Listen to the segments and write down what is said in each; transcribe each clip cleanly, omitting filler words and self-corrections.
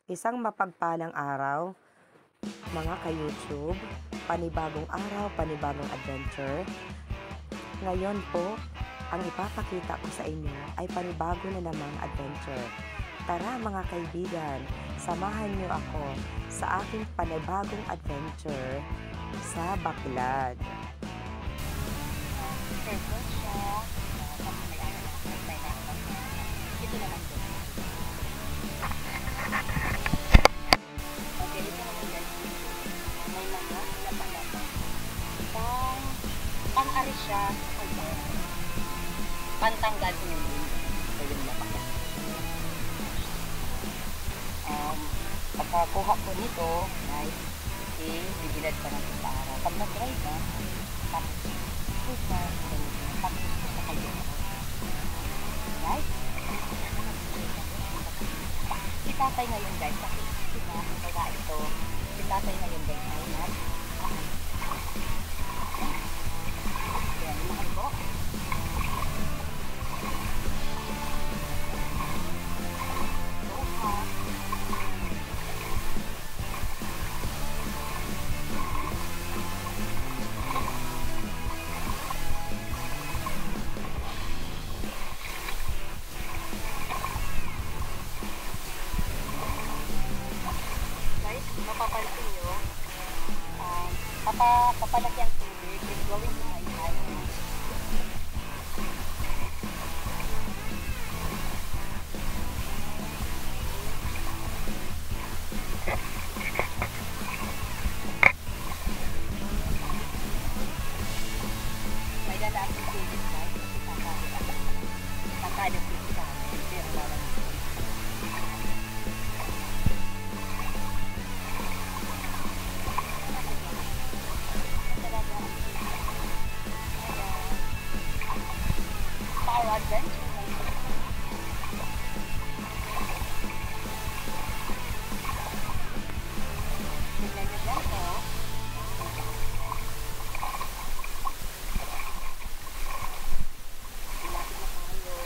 Isang mapagpalang araw, mga ka-YouTube, panibagong araw, panibagong adventure. Ngayon po, ang ipapakita ko sa inyo ay panibago na namang adventure. Tara mga kaibigan, samahan niyo ako sa aking panibagong adventure sa Baklad. Circle siya. Tapos may ano na, may ito naman din. Okay, ito naman guys. May mga lapa-lapa. Pang-ari siya. Pantanggal ko yung ito yung lapa. Pagkakuha ko nito, guys, bibigilad ka ng sa araw. Pag nag-dry ka, tapos tapos sa kayo. Right? Si tatay ngayon guys, kasi kaya ito, si tatay ngayon guys ay yan, mahal po. Mapapansin nyo, papalaki ang tubig, is going to my eye. May dalaan yung tubig guys, kakain ang tubig namin, pero lalang para adventure. Tingnan nyo lang po. Ilapit na tayo.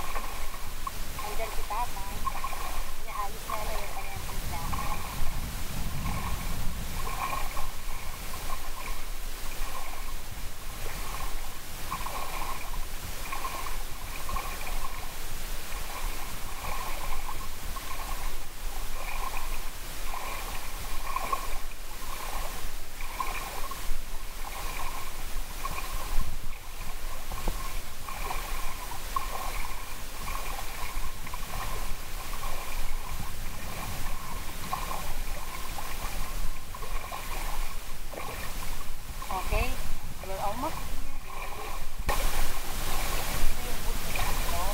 Hanggang si tatay. Inaayos na yung kanyang tindahan. Okay, we're almost here. Ito yung buti dito.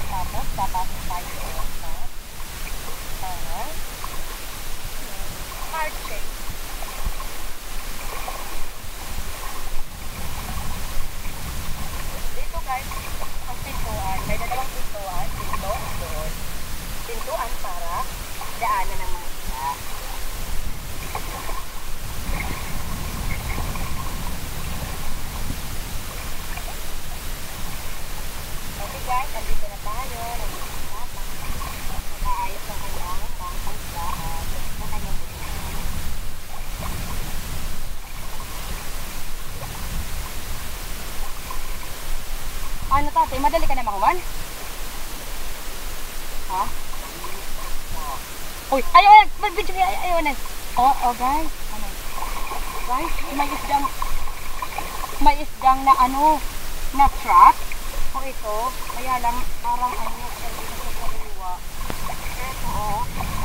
Tapos, papasok tayo sa hard shape. Dito guys, ang pintuan, may dalawang pintuan, dito at doon. Pintuan para daanan ng mga isda. Okay guys, andito na tayo. Nag-aayos ng kanyang pang-pangdaan. Ng kanyang business. Ano tatay, madali ka na mahuman? Ha? Uy, ayaw, ayaw na. Oo guys. Ano? Guys, may isdang na ano, na trap. O ito, kaya lang parang ano, dito sa kaliwa.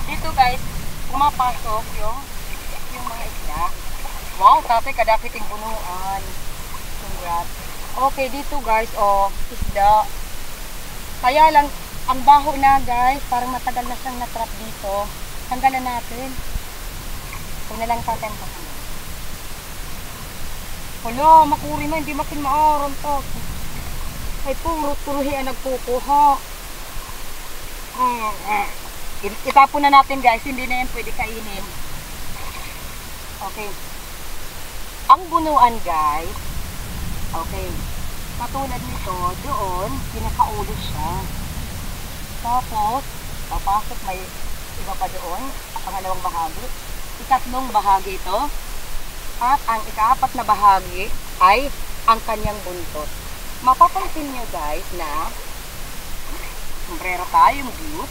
Ito dito guys, pumapasok yung mga isda. Wow, tatay, kadakiting bunuan. Congrats. Okay, dito guys, isda. Kaya lang, ang baho na guys, parang matagal na siyang natrap dito. Tanggalan natin. Huwag na lang tatay mo. Wala, makuri na, hindi makin maaron to. Ay, puro-puruhi ang nagpukuha. Itapon na natin guys, hindi na yan pwede kainin. Okay. Ang bunuan guys, okay, katulad nito, doon, pinakaulo siya. Tapos, papasok may iba pa doon, pangalawang bahagi. Ikatlong bahagi ito. At ang ikaapat na bahagi ay ang kanyang buntot. Mapapansin nyo guys na sombrero tayo, mag-view.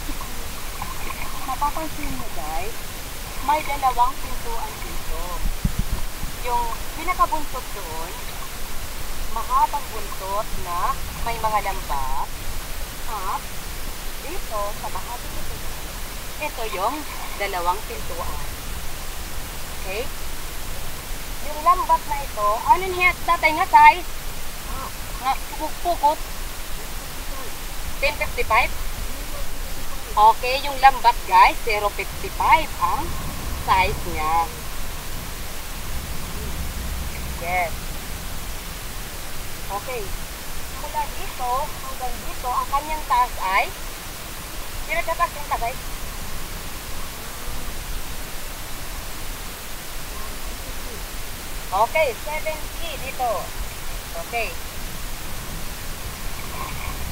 Mapapansin nyo guys, may dalawang pintuan dito. Yung pinakabuntot doon, mahabang buntot na may mga lambat. At dito sa bahagi nito, ito yung dalawang pintuan. Okay? Yung lambat na ito, ano niya tatay nga size? Nga pukot? 1055? Okay, yung lambat guys, 055 ang size niya. Yes. Okay. Mula dito hanggang dito, ang kanyang taas ay pinagkataas yung tagay. Okay, 70 dito. Okay.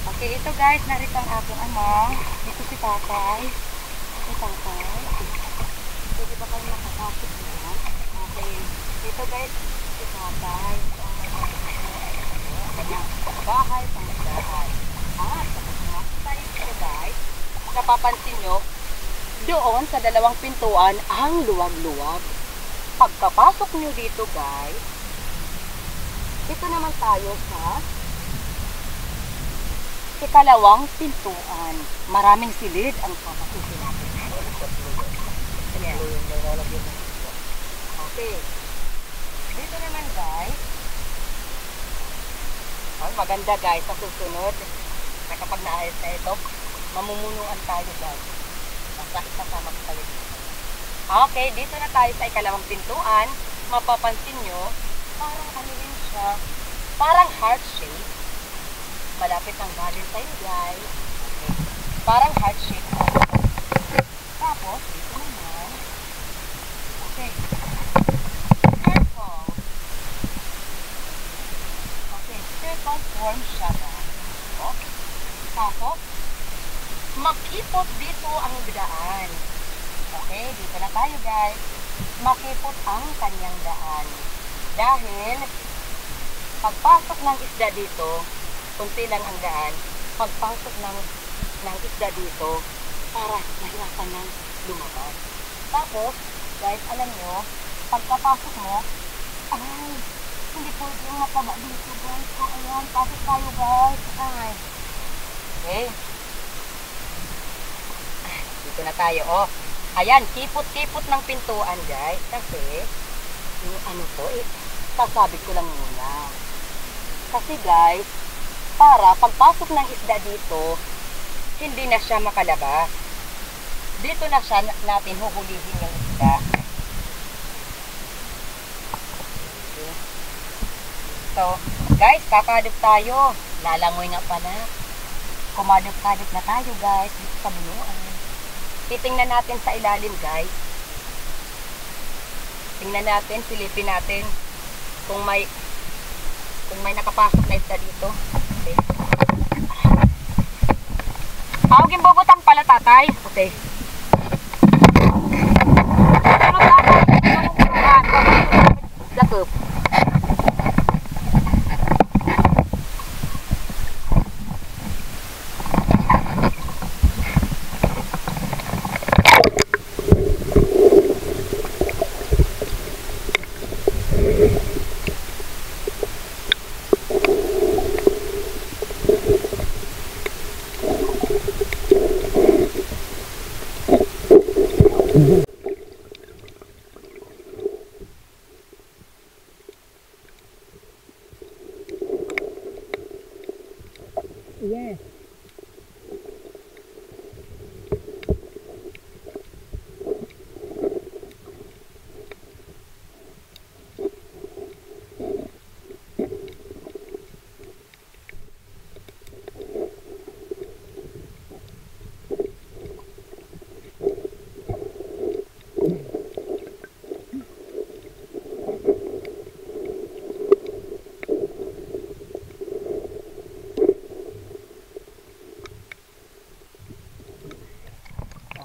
Okay, ito guys, narito ang aking ama. Dito si tatay. Si tatay. Pwede ba kayo nakakapit na? Okay. Ito guys, si tatay. Bahay, pangbahay. Tapos nga tayo dito guys, napapansin nyo, doon sa dalawang pintuan ang luwag-luwag. Pagkapasok nyo dito guys, ito naman tayo sa ikalawang pintuan. Maraming silid ang papasukin natin. Okay. Dito naman guys, ang maganda guys, sa susunod, na kapag naayos na ito, mamumunuan tayo guys. Basta isasama ko tayo dito. Okay, dito na tayo sa ikalawang pintuan. Mapapansin nyo, parang ano rin siya, parang heart shape. Malapit ang Valentine guys. Okay. Parang heart shape. Tapos, dito naman. Okay. Circle. Okay, circle form siya guys. Okay. Tapos, makipot dito ang daan. Okay, dito na tayo guys. Makipot ang kanyang daan. Dahil, pagpasok ng isda dito, kunti lang ang daan, pagpasok ng isda dito, para nahirapan ng lumabas. Tapos, guys, alam nyo, pagkapasok mo, ay, hindi pwede yung mataba dito guys. So, ayan, pasok tayo guys. Ay. Okay. Dito na tayo, oh. Ayan, kipot-kipot ng pintuan guys. Kasi, yung ano po, sasabi ko lang muna. Kasi guys, para pagpasok ng isda dito, hindi na siya makalabas. Dito na siya natin huhulihin yung isda. Okay. So, guys, kakadip tayo. Lalangoy nga pala. Kumadip-kadip na tayo guys, dito sa bunuan. Titingnan natin sa ilalim guys. Tingnan natin, silipin natin kung may nakapasok na isda dito. Okay. Awagin bubutang pala tatay. Okay. Ano tatay? Lakop. Yes.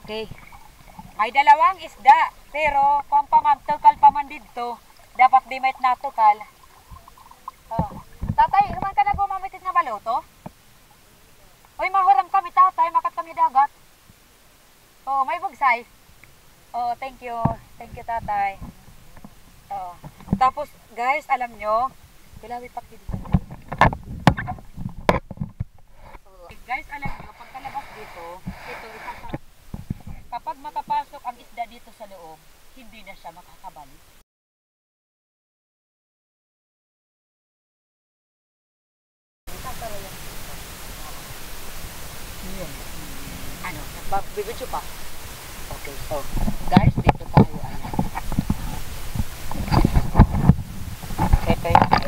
Okay. May dalawang isda, pero kung tukal pa man dito, dapat di may natukal. Oh. Tatay, human ka na gumamitit nga baloto? Uy, mahuram kami tatay, makat kami dagat. Oh, may bugsay. Oh, thank you. Thank you tatay. Oh. Tapos, guys, alam nyo, pilawit pa dito. Oh. Guys, alam nyo, pagkalabas dito, ito isang kapag makapasok ang isda dito sa loob, hindi na siya makakabalik. Yun. Ano? Bibidyo pa? Okay, so, guys, dito tayo. Ito yung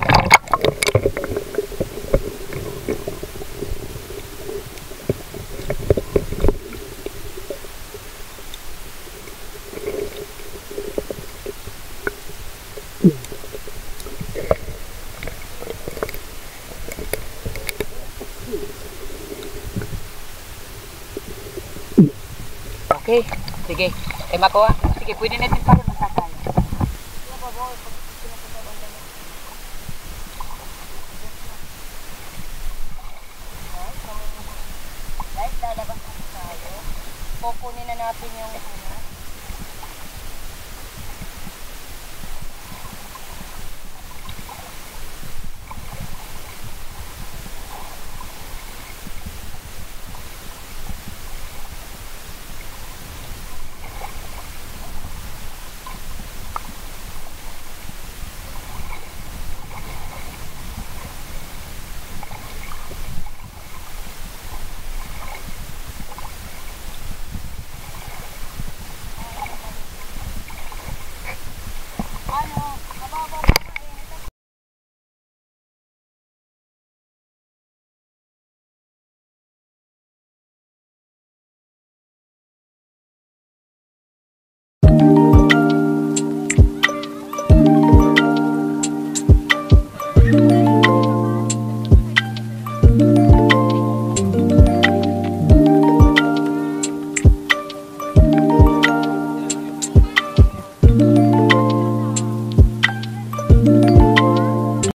okay, sige. Makuha. Sige, pwede natin pa rin masakay. Guys, lalabas na tayo. Kukunin na natin yung